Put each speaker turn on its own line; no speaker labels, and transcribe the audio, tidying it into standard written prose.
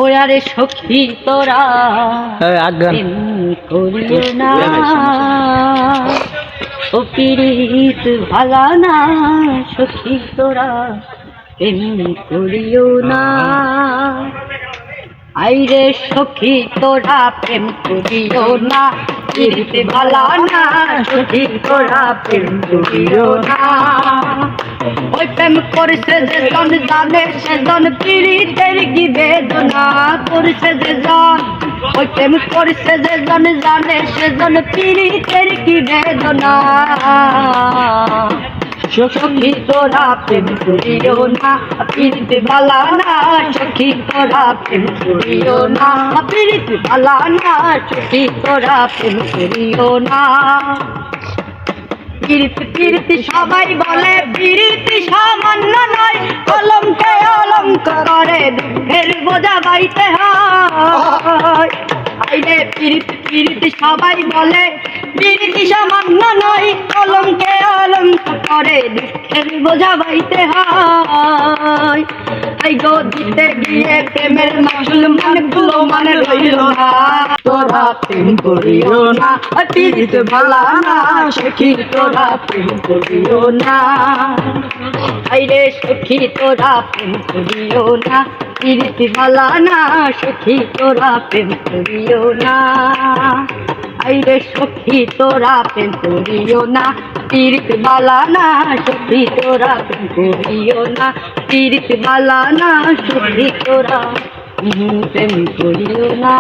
ওরে সখী তোরা প্রেম করিও না, ও পীড়িত ভালা না, সখী তোরা প্রেম করিও না। আইরে সখী তোরা প্রেম করিও না, পীড়িত ভালা না, সখী তোরা প্রেম করিও না। ওই প্রেম করছে যেজন জানে সেজন পীড়িতের কি বেদনা করছে যেজন, ওই প্রেম করছে যেজন জানে সেজন পীড়িতের কি বেদনা। সখী তোরা প্রেম করিও না, পীড়িত ভালা না, সখী তোরা প্রেম করিও না, পীড়িত ভালা না, সখী তোরা প্রেম করিও না। পীড়িত পীড়িত সবাই বলে পীড়িত সামান্য নয়, কলঙ্কে অলঙ্ক করে দুঃখের বোঝা বাইতে হয়। আইরে পীড়িত পীড়িত সবাই বলে পীড়িত সামান্য নয়, কলঙ্কে অলঙ্ক করে দুঃখের বোঝা বাইতে হয়। এই গো দিতে গিয়ে প্রেমের মাসুল মানগুলো মানে রইল না। তোরা প্রেম করিও না, পীড়িত ভালা না, সখী তোরা প্রেম করিও না। আইরে সখী তোরা প্রেম করিও না, পীড়িত ভালা না, সখী তোরা প্রেম করিও না। আইরে সখী তোরা প্রেম করিও না, পীড়িত ভালা না, সখী তোরা প্রেম করিও না, পীড়িত ভালা না, সখী তোরা প্রেম করিও না।